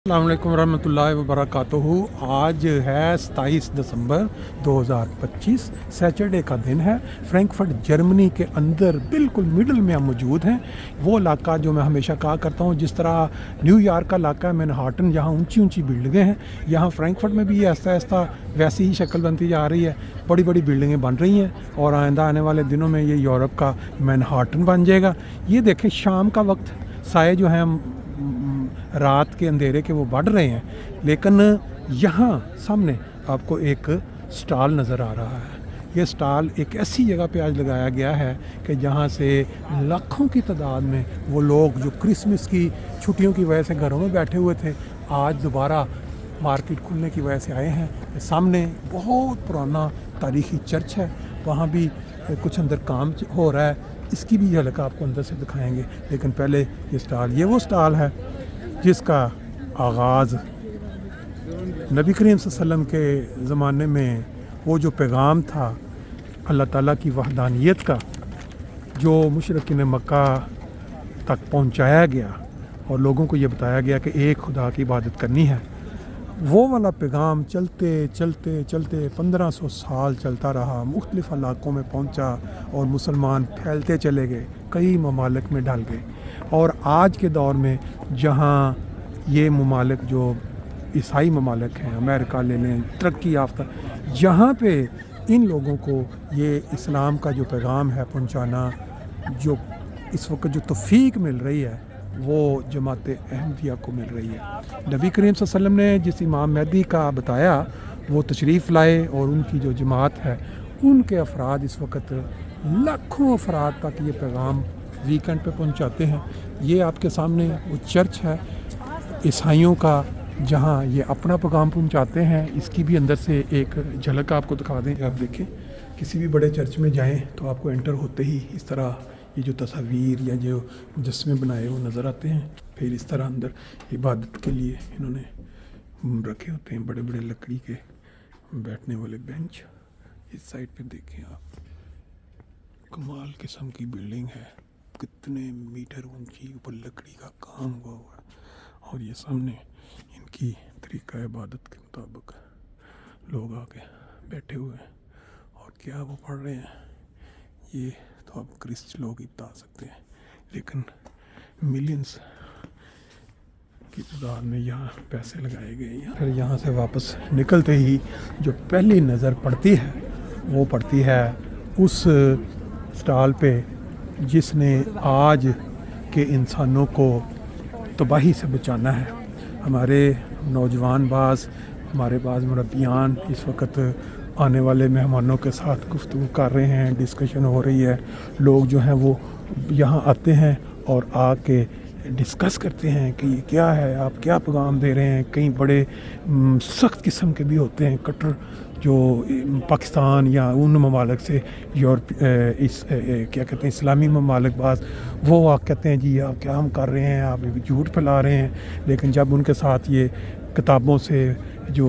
अस्सलाम वालेकुम रहमतुल्लाहि व बरकातुहू। आज है 27 दिसंबर 2025, सैटरडे का दिन है। फ्रैंकफर्ट जर्मनी के अंदर बिल्कुल मिडल में हम मौजूद हैं। वो इलाका जो मैं हमेशा कहा करता हूँ, जिस तरह न्यूयॉर्क का इलाका है मैनहाटन, जहाँ ऊंची ऊंची बिल्डिंगें हैं, यहाँ फ्रैंकफर्ट में भी ऐसा ऐसा वैसी ही शक्ल बनती जा रही है। बड़ी बड़ी बिल्डिंगें बन रही हैं और आइंदा आने वाले दिनों में ये यूरोप का मैनहाटन बन जाएगा। ये देखें, शाम का वक्त साए जो हैं रात के अंधेरे के वो बढ़ रहे हैं, लेकिन यहाँ सामने आपको एक स्टॉल नज़र आ रहा है। ये स्टॉल एक ऐसी जगह पे आज लगाया गया है कि जहाँ से लाखों की तादाद में वो लोग जो क्रिसमस की छुट्टियों की वजह से घरों में बैठे हुए थे, आज दोबारा मार्केट खुलने की वजह से आए हैं। सामने बहुत पुराना तारीखी चर्च है, वहाँ भी कुछ अंदर काम हो रहा है, इसकी भी झलक आपको अंदर से दिखाएंगे। लेकिन पहले ये स्टॉल, ये वो स्टॉल है जिसका आगाज़ नबी करीम सल्लल्लाहु अलैहि वसल्लम के ज़माने में वो जो पैगाम था अल्लाह ताला की वहदानियत का, जो मुशरिकीन मक्का तक पहुंचाया गया और लोगों को ये बताया गया कि एक खुदा की इबादत करनी है, वो वाला पैगाम चलते चलते चलते 1500 साल चलता रहा, मुख्तलिफ़ इलाक़ों में पहुंचा और मुसलमान फैलते चले गए, कई ममालिक में ढल गए। और आज के दौर में जहाँ ये ममालिक जो ईसाई ममालिक हैं, अमेरिका ले लें, तरक्की याफ्ता, जहाँ पे इन लोगों को ये इस्लाम का जो पैगाम है पहुँचाना, जो इस वक्त जो तौफीक मिल रही है वो जमात अहमदिया को मिल रही है। नबी करीम सल्लल्लाहु अलैहि वसल्लम ने जिस इमाम महदी का बताया वो तशरीफ़ लाए और उनकी जो जमात है, उनके अफराद इस वक्त लाखों अफराद तक ये पैगाम वीकेंड पे पहुंचाते हैं। ये आपके सामने वो चर्च है ईसाइयों का, जहां ये अपना पैगाम पहुंचाते हैं। इसकी भी अंदर से एक झलक आपको दिखा दें। आप देखें, किसी भी बड़े चर्च में जाएं तो आपको एंटर होते ही इस तरह ये जो तस्वीर या जो मुजस्समे बनाए वो नज़र आते हैं। फिर इस तरह अंदर इबादत के लिए इन्होंने रखे होते हैं बड़े बड़े लकड़ी के बैठने वाले बेंच। इस साइड पे देखें आप, कमाल किस्म की बिल्डिंग है, कितने मीटर ऊंची, ऊपर लकड़ी का काम हुआ हुआ है। और ये सामने इनकी तरीका इबादत के मुताबिक लोग आके बैठे हुए हैं और क्या वो पढ़ रहे हैं, ये तो आप क्रिश्चियन लोग ही बता सकते हैं। लेकिन मिलियंस की तादाद में यहाँ पैसे लगाए गए हैं। फिर यहाँ से वापस निकलते ही जो पहली नज़र पड़ती है वो पड़ती है उस स्टॉल पे जिसने आज के इंसानों को तबाही से बचाना है। हमारे नौजवान बाज़, हमारे बाज़ मुरब्बियान इस वक्त आने वाले मेहमानों के साथ गुफ्तगू कर रहे हैं, डिस्कशन हो रही है। लोग जो हैं वो यहाँ आते हैं और आके डिस्कस करते हैं कि ये क्या है, आप क्या पैगाम दे रहे हैं। कई बड़े सख्त किस्म के भी होते हैं, कट्टर, जो पाकिस्तान या उन ममालिक से यूरोप क्या कहते हैं इस्लामी ममालिक बाज़, वो आप कहते हैं जी आप क्या हम कर रहे हैं, आप झूठ फैला रहे हैं। लेकिन जब उनके साथ ये किताबों से जो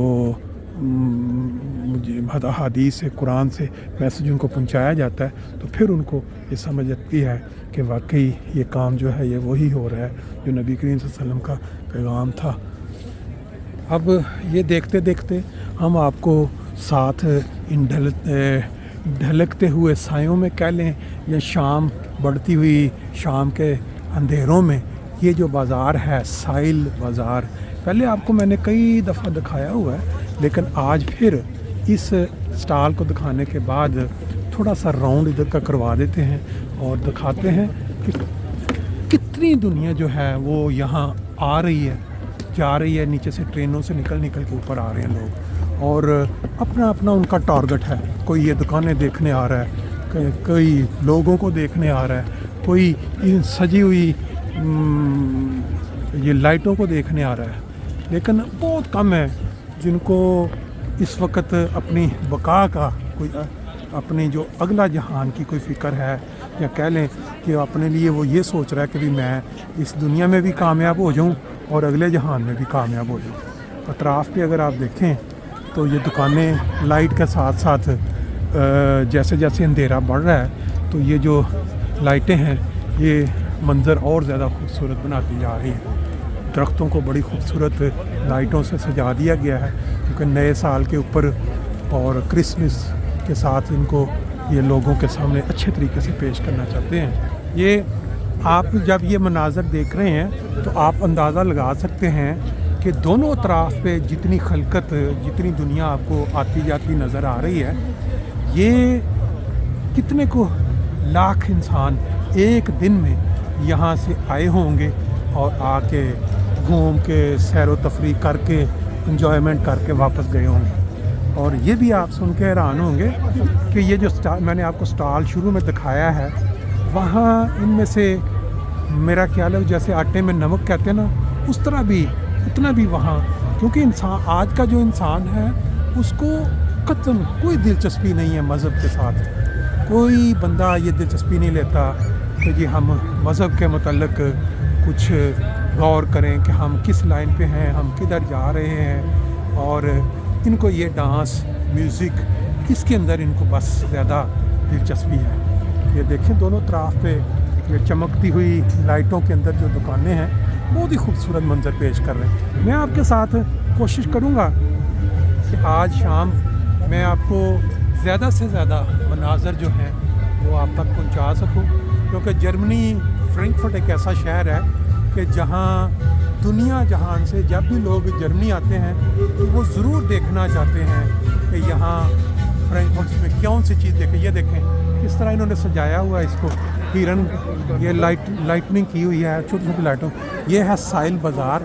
मुझे हदीस से, कुरान से मैसेज उनको पहुंचाया जाता है तो फिर उनको ये समझ आती है कि वाकई ये काम जो है ये वही हो रहा है जो नबी करीम सल्लल्लाहु अलैहि वसल्लम का पैगाम था। अब ये देखते देखते हम आपको साथ इन ढलकते हुए सायों में कह लें या शाम बढ़ती हुई शाम के अंधेरों में ये जो बाज़ार है, साइल बाज़ार, पहले आपको मैंने कई दफ़ा दिखाया हुआ है, लेकिन आज फिर इस स्टॉल को दिखाने के बाद थोड़ा सा राउंड इधर का करवा देते हैं और दिखाते हैं कि कितनी दुनिया जो है वो यहाँ आ रही है, जा रही है। नीचे से ट्रेनों से निकल के ऊपर आ रहे हैं लोग और अपना अपना उनका टारगेट है। कोई ये दुकानें देखने आ रहा है, कोई लोगों को देखने आ रहा है, कोई इन सजी हुई ये लाइटों को देखने आ रहा है। लेकिन बहुत कम है जिनको इस वक्त अपनी बका का कोई, अपनी जो अगला जहान की कोई फ़िक्र है, या कह लें कि अपने लिए वो ये सोच रहा है कि भी मैं इस दुनिया में भी कामयाब हो जाऊं और अगले जहान में भी कामयाब हो जाऊं। अतराफ़ पे अगर आप देखें तो ये दुकानें लाइट के साथ साथ जैसे जैसे अंधेरा बढ़ रहा है तो ये जो लाइटें हैं ये मंज़र और ज़्यादा खूबसूरत बनाती जा रही हैं। दरख्तों को बड़ी खूबसूरत लाइटों से सजा दिया गया है, क्योंकि नए साल के ऊपर और क्रिसमस के साथ इनको ये लोगों के सामने अच्छे तरीके से पेश करना चाहते हैं। ये आप जब ये मनाज़र देख रहे हैं तो आप अंदाज़ा लगा सकते हैं कि दोनों तरफ पे जितनी खलकत, जितनी दुनिया आपको आती जाती नज़र आ रही है, ये कितने को लाख इंसान एक दिन में यहाँ से आए होंगे और आके घूम के सैर व तफरीह करके इंजॉयमेंट करके वापस गए होंगे। और ये भी आप सुन के हैरान होंगे कि ये जो मैंने आपको स्टॉल शुरू में दिखाया है, वहाँ इनमें से मेरा ख्याल है जैसे आटे में नमक कहते हैं ना, उस तरह भी उतना भी वहाँ, क्योंकि इंसान आज का जो इंसान है उसको कतई कोई दिलचस्पी नहीं है मज़हब के साथ। कोई बंदा ये दिलचस्पी नहीं लेता कि जी हम मज़हब के मतलब कुछ गौर करें कि हम किस लाइन पे हैं, हम किधर जा रहे हैं। और इनको ये डांस, म्यूज़िक, किसके अंदर इनको बस ज़्यादा दिलचस्पी है। ये देखें दोनों तरफ पे ये चमकती हुई लाइटों के अंदर जो दुकानें हैं, बहुत ही खूबसूरत मंजर पेश कर रहे हैं। मैं आपके साथ कोशिश करूँगा कि आज शाम मैं आपको ज़्यादा से ज़्यादा मनाज़र जो हैं वो आप तक पहुँचा सकूँ, क्योंकि जर्मनी फ्रैंकफर्ट एक ऐसा शहर है कि जहाँ दुनिया जहान से जब भी लोग जर्मनी आते हैं तो वो ज़रूर देखना चाहते हैं कि यहाँ फ्रैंकफर्ट में कौन सी चीज़ देखें। ये देखें किस तरह इन्होंने सजाया हुआ है इसको, हिरन, ये लाइटनिंग की हुई है छोटी छोटी लाइटों। ये है साइल बाज़ार,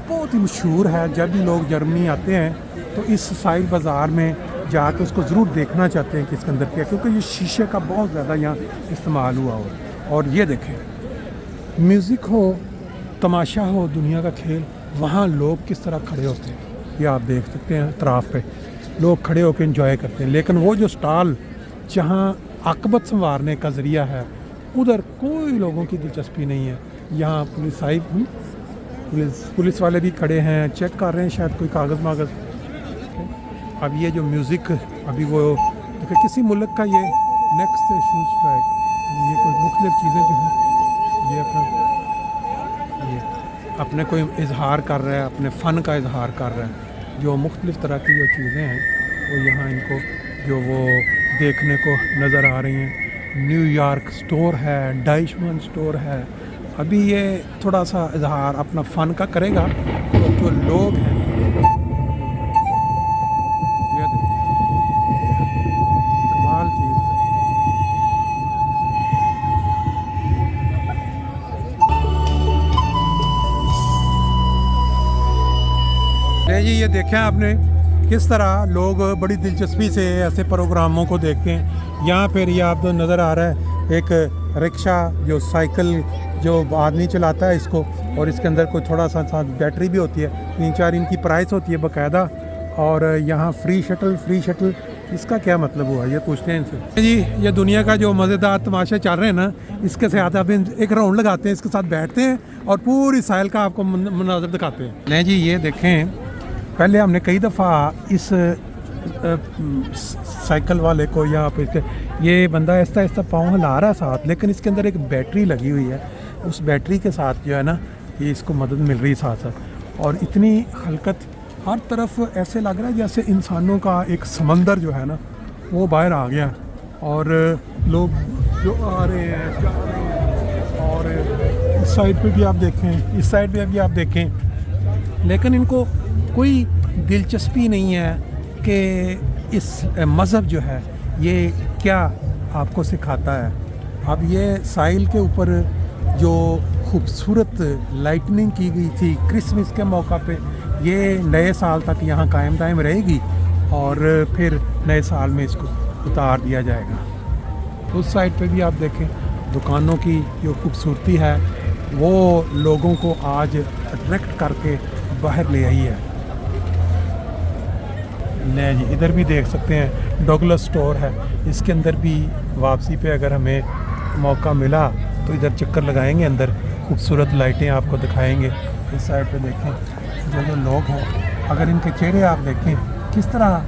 बहुत ही मशहूर है। जब भी लोग जर्मनी आते हैं तो इस साइल बाज़ार में जाकर उसको ज़रूर देखना चाहते हैं कि इसके अंदर क्या, क्योंकि ये शीशे का बहुत ज़्यादा यहाँ इस्तेमाल हुआ हो। और ये देखें, म्यूज़िक हो, तमाशा हो, दुनिया का खेल, वहाँ लोग किस तरह खड़े होते हैं ये आप देख सकते हैं। अतराफ़ पे लोग खड़े होकर एंजॉय करते हैं। लेकिन वो जो स्टॉल जहाँ आकबत संवारने का ज़रिया है, उधर कोई लोगों की दिलचस्पी नहीं है। यहाँ पुलिस वाले भी खड़े हैं, चेक कर रहे हैं शायद कोई कागज़ मागज़। अब ये जो म्यूज़िक अभी वो देखिए किसी मुल्क का ये नेक्स्ट शूज स्ट्राइक, ये कोई मुख्तलिफ चीज़ें जो हैं ये अपने कोई इजहार कर रहा है, अपने फ़न का इजहार कर रहा है। जो मुख्तलिफ तरह की जो चीज़ें हैं वो यहाँ इनको जो वो देखने को नज़र आ रही हैं। न्यूयॉर्क स्टोर है, डाइशमन स्टोर है। अभी ये थोड़ा सा इजहार अपना फ़न का करेगा तो जो लोग हैं ये कमाल चीज़। जी ये देखें आपने किस तरह लोग बड़ी दिलचस्पी से ऐसे प्रोग्रामों को देखते हैं। यहाँ पर ये आपको नज़र आ रहा है एक रिक्शा, जो साइकिल जो आदमी चलाता है इसको, और इसके अंदर कोई थोड़ा सा साथ बैटरी भी होती है। 3-4 इनकी प्राइस होती है बाकायदा। और यहाँ फ्री शटल इसका क्या मतलब हुआ ये पूछते हैं इनसे। जी ये दुनिया का जो मज़ेदार तमाशे चल रहे हैं ना, इसके साथ आप एक राउंड लगाते हैं, इसके साथ बैठते हैं और पूरी साइल का आपको मनाज़र दिखाते हैं। नहीं जी ये देखें, पहले हमने कई दफ़ा इस साइकिल वाले को यहाँ पे ये बंदा ऐसा पाँव हिला रहा है साथ, लेकिन इसके अंदर एक बैटरी लगी हुई है। उस बैटरी के साथ जो है ना ये इसको मदद मिल रही साथ साथ। और इतनी हलकत हर तरफ ऐसे लग रहा है जैसे इंसानों का एक समंदर जो है ना वो बाहर आ गया। और लोग जो आ रहे हैं जा रहे हैं, और इस साइड पे भी आप देखें, इस साइड पे भी आप देखें, लेकिन इनको कोई दिलचस्पी नहीं है कि इस मज़हब जो है ये क्या आपको सिखाता है। अब ये साहिल के ऊपर जो खूबसूरत लाइटनिंग की गई थी क्रिसमस के मौका पे, ये नए साल तक यहाँ कायम रहेगी और फिर नए साल में इसको उतार दिया जाएगा। उस साइड पे भी आप देखें दुकानों की जो खूबसूरती है वो लोगों को आज अट्रैक्ट करके बाहर ले आई है। नहीं जी इधर भी देख सकते हैं डॉगलस स्टोर है, इसके अंदर भी वापसी पे अगर हमें मौका मिला तो इधर चक्कर लगाएंगे, अंदर खूबसूरत लाइटें आपको दिखाएंगे। इस साइड पे देखें जो लोग हैं, अगर इनके चेहरे आप देखें किस तरह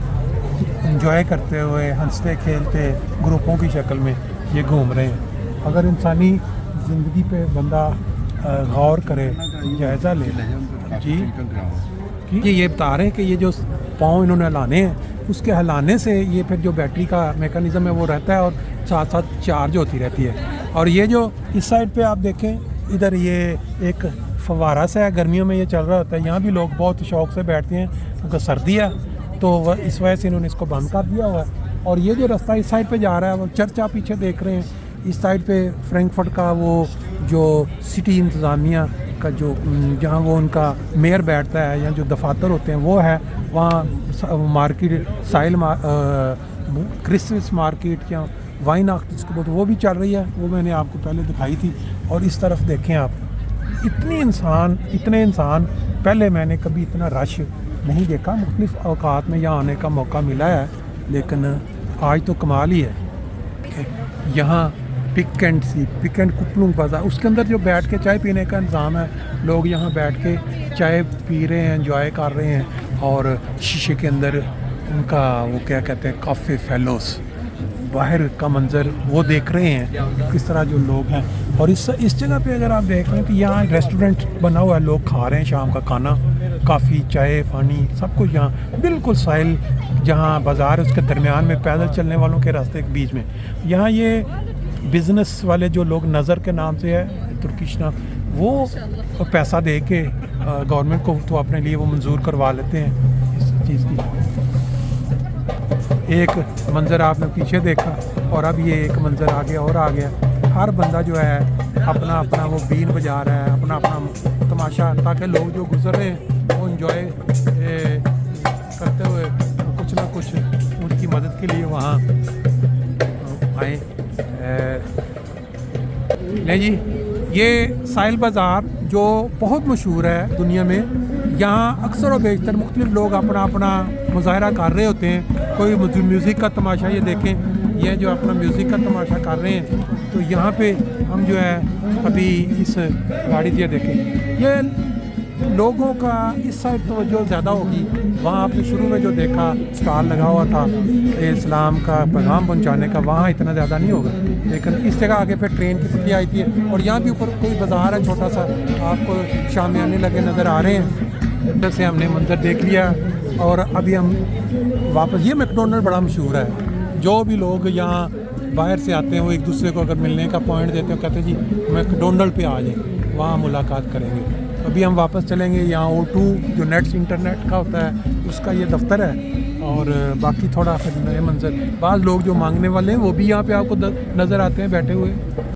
एंजॉय करते हुए हंसते खेलते ग्रुपों की शक्ल में ये घूम रहे हैं। अगर इंसानी ज़िंदगी पे बंदा गौर करे जायज़ा ले जी कि ये बता रहे हैं कि ये जो पाँव इन्होंने हिलाने हैं, उसके हिलाने से ये फिर जो बैटरी का मेकनिज़म है वो रहता है और साथ साथ चार्ज होती रहती है। और ये जो इस साइड पे आप देखें, इधर ये एक फव्वारा सा है, गर्मियों में ये चल रहा होता है। यहाँ भी लोग बहुत शौक़ से बैठते हैं क्योंकि सर्दी है, तो इस वजह से इन्होंने इसको बंद कर दिया हुआ है। और ये जो रास्ता इस साइड पे जा रहा है, वो चर्च आप पीछे देख रहे हैं, इस साइड पे फ्रैंकफर्ट का वो जो सिटी इंतज़ामिया का जो जहाँ वो उनका मेयर बैठता है या जो दफातर होते हैं वो है, वहाँ मार्केट साइल क्रिसमस मार्केट या वाइन आख्त जिसको बोलते वो भी चल रही है, वो मैंने आपको पहले दिखाई थी। और इस तरफ देखें आप, इतने इंसान पहले मैंने कभी इतना रश नहीं देखा। मुख्तलिफ़ औकात में यहाँ आने का मौका मिला है, लेकिन आज तो कमाल ही है। यहाँ पिक एंड कुपलुंग बाज़ार, उसके अंदर जो बैठ के चाय पीने का इंतज़ाम है, लोग यहाँ बैठ के चाय पी रहे हैं, एंजॉय कर रहे हैं। और शीशे के अंदर उनका वो क्या कहते हैं, कॉफ़ी फेलोस, बाहर का मंज़र वो देख रहे हैं किस तरह जो लोग हैं। और इस जगह पे अगर आप देख रहे हैं कि यहाँ रेस्टोरेंट बना हुआ है, लोग खा रहे हैं शाम का खाना, काफ़ी चाय पानी सब कुछ यहाँ बिल्कुल साहिल जहाँ बाज़ार है उसके दरमियान में, पैदल चलने वालों के रास्ते के बीच में। यहाँ ये बिज़नेस वाले जो लोग नज़र के नाम से है तुर्किश नाम, वो पैसा दे के गवर्नमेंट को तो अपने लिए वो मंजूर करवा लेते हैं इस चीज़ की। एक मंज़र आपने पीछे देखा और अब ये एक मंज़र आगे और आ गया। हर बंदा जो है अपना अपना वो बीन बजा रहा है, अपना अपना तमाशा, ताकि लोग जो गुजर रहे हैं वो इंजॉय करते हुए कुछ ना कुछ उनकी मदद के लिए वहाँ आए। नहीं जी, ये साहिल बाज़ार जो बहुत मशहूर है दुनिया में, यहाँ अक्सर और बेशतर मुख्तलिफ लोग अपना अपना मुज़ाहरा कर रहे होते हैं। कोई म्यूज़िक का तमाशा, ये देखें, ये जो अपना म्यूज़िक का तमाशा कर रहे हैं। तो यहाँ पे हम जो है अभी इस गाड़ी से देखें, ये लोगों का इस साइड तवज्जो ज़्यादा होगी। वहाँ आपने शुरू में जो देखा स्टॉल लगा हुआ था इस्लाम का पैगाम पहुँचाने का, वहाँ इतना ज़्यादा नहीं होगा। लेकिन इस जगह आगे फिर ट्रेन की पटरी आई थी और यहाँ भी ऊपर कोई बाज़ार है छोटा सा, आपको शामियाने लगे नज़र आ रहे हैं। इधर से हमने मंजर देख लिया और अभी हम वापस, ये मैकडोनल्ड बड़ा मशहूर है, जो भी लोग यहाँ बाहर से आते हैं वो एक दूसरे को अगर मिलने का पॉइंट देते हैं, कहते हैं जी मैकडोनल्ड पे आ जाए, वहाँ मुलाकात करेंगे। अभी हम वापस चलेंगे, यहाँ O2 जो नेट्स इंटरनेट का होता है उसका ये दफ्तर है। और बाकी थोड़ा फिर नए मंजर, बाज़ लोग जो मांगने वाले हैं वो भी यहाँ पे आपको नज़र आते हैं बैठे हुए।